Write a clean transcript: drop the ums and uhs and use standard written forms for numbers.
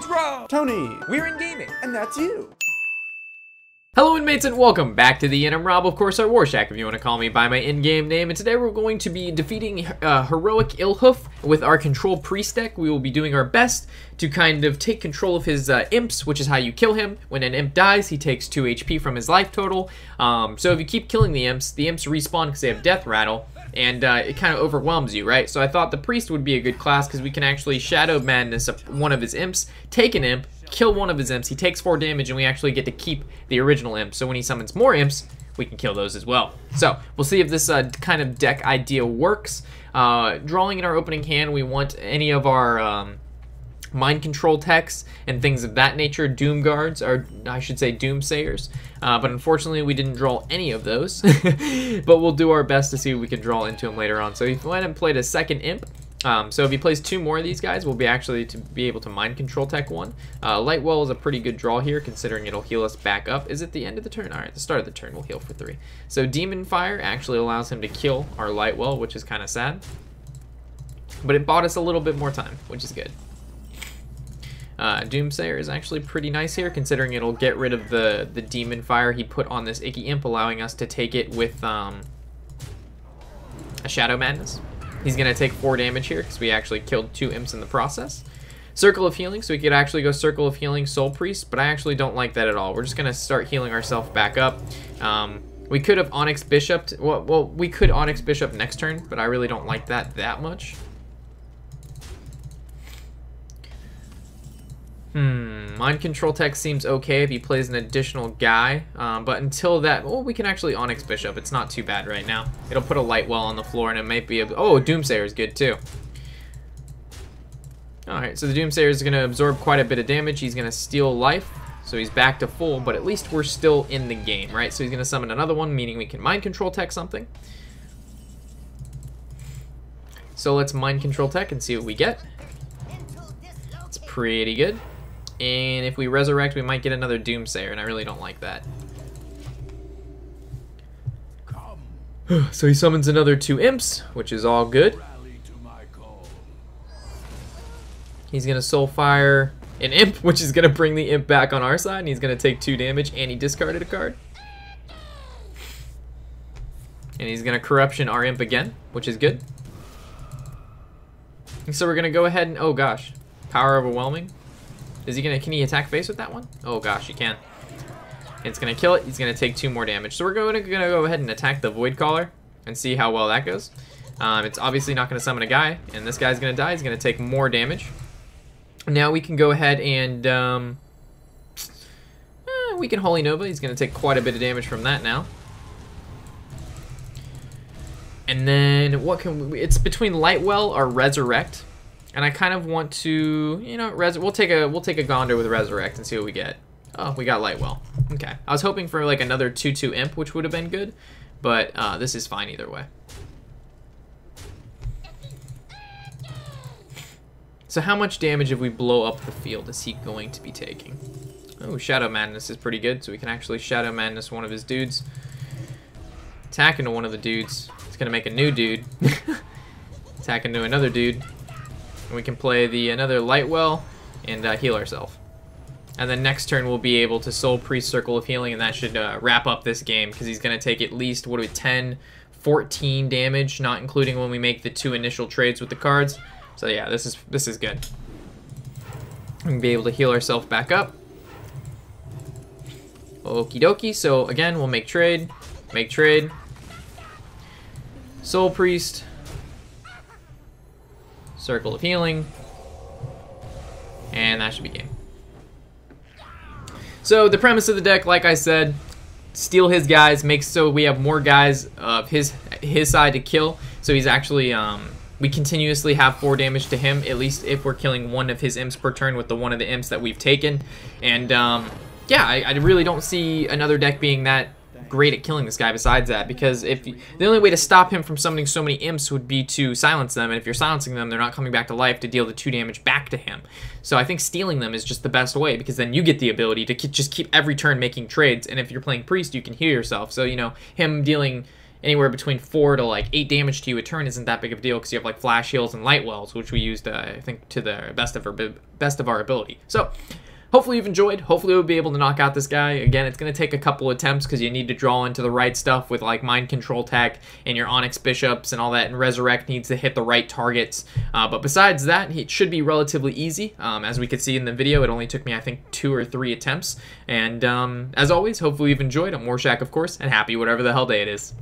It's Rob! Tony! We're in gaming! And that's you! Hello inmates and welcome back to the Inn. I'm Rob, of course, our War Shack if you want to call me by my in-game name. And today we're going to be defeating Heroic Illhoof with our Control Priest deck. We will be doing our best to kind of take control of his imps, which is how you kill him. When an imp dies, he takes 2 HP from his life total. So if you keep killing the imps respawn because they have Death Rattle. And it kind of overwhelms you, right? So I thought the Priest would be a good class because we can actually Shadow Madness one of his imps, take an imp, kill one of his imps, he takes 4 damage, and we actually get to keep the original imp. So when he summons more imps, we can kill those as well. So we'll see if this kind of deck idea works. Drawing in our opening hand, we want any of our mind control techs and things of that nature, doom guards, or I should say doomsayers, but unfortunately we didn't draw any of those. But we'll do our best to see if we can draw into them later on. So he went and played a second imp. So if he plays 2 more of these guys, we'll be able to mind control tech one. Lightwell is a pretty good draw here, considering it'll heal us back up. Is it the end of the turn? All right, the start of the turn we'll heal for 3. So Demon Fire actually allows him to kill our Lightwell, which is kind of sad, but it bought us a little bit more time, which is good. Doomsayer is actually pretty nice here, considering it'll get rid of the Demon Fire he put on this Icky Imp, allowing us to take it with a Shadow Madness. He's going to take 4 damage here because we actually killed 2 imps in the process. Circle of Healing, so we could actually go Circle of Healing Soul Priest, but I actually don't like that at all. We're just going to start healing ourselves back up. We could have Onyx Bishoped. Well, we could Onyx Bishop next turn, but I really don't like that much. Mind Control Tech seems okay if he plays an additional guy, but until that, well, we can actually Onyx Bishop. It's not too bad right now. It'll put a Lightwell on the floor, and it might be oh, Doomsayer is good too. Alright, so the Doomsayer is going to absorb quite a bit of damage. He's going to steal life, so he's back to full, but at least we're still in the game, right? So he's going to summon another one, meaning we can Mind Control Tech something. So let's Mind Control Tech and see what we get. It's pretty good. And if we resurrect, we might get another Doomsayer, and I really don't like that. So he summons another 2 imps, which is all good. He's going to Soulfire an imp, which is going to bring the imp back on our side, and he's going to take 2 damage, and he discarded a card. And he's going to Corruption our imp again, which is good. And so we're going to go ahead and, oh gosh, Power Overwhelming. Is he gonna, can he attack face with that one? Oh gosh, he can. It's gonna kill it, he's gonna take 2 more damage. So we're gonna go ahead and attack the Void Caller and see how well that goes. It's obviously not gonna summon a guy, and this guy's gonna die, he's gonna take more damage. Now we can go ahead and, we can Holy Nova, he's gonna take quite a bit of damage from that now. And then, what can we, it's between Lightwell or Resurrect. And I kind of want to, you know, we'll take a Gondor with Resurrect and see what we get. Oh, we got Lightwell. Okay. I was hoping for like another 2/2 imp, which would have been good, but this is fine either way. So how much damage if we blow up the field is he going to be taking? Oh, Shadow Madness is pretty good, so we can actually Shadow Madness one of his dudes. Attack into one of the dudes. It's gonna make a new dude. Attack into another dude. And we can play another Lightwell and heal ourselves. And then next turn we'll be able to Soul Priest Circle of Healing, and that should wrap up this game because he's going to take at least, what are we, 10, 14 damage, not including when we make the 2 initial trades with the cards. So yeah, this is good. We can be able to heal ourselves back up. Okie dokie. So again, we'll make trade. Soul Priest. Circle of Healing, and that should be game. So the premise of the deck, like I said, steal his guys, make so we have more guys of his side to kill. So he's actually we continuously have 4 damage to him, at least if we're killing one of his imps per turn with the one of the imps that we've taken. And yeah, I really don't see another deck being that great at killing this guy besides that, because the only way to stop him from summoning so many imps would be to silence them, and if you're silencing them, they're not coming back to life to deal the 2 damage back to him. So I think stealing them is just the best way, because then you get the ability to just keep every turn making trades, and if you're playing Priest, you can heal yourself. So, you know, him dealing anywhere between 4 to like 8 damage to you a turn isn't that big of a deal because you have like Flash Heals and Light Wells, which we used, I think, to the best of our ability. So hopefully you've enjoyed. Hopefully we'll be able to knock out this guy. Again, it's going to take a couple attempts because you need to draw into the right stuff with like Mind Control Tech and your Onyx Bishops and all that, and Resurrect needs to hit the right targets. But besides that, it should be relatively easy. As we could see in the video, it only took me, I think, 2 or 3 attempts. And as always, hopefully you've enjoyed. I'm Warshak, of course, and happy whatever the hell day it is.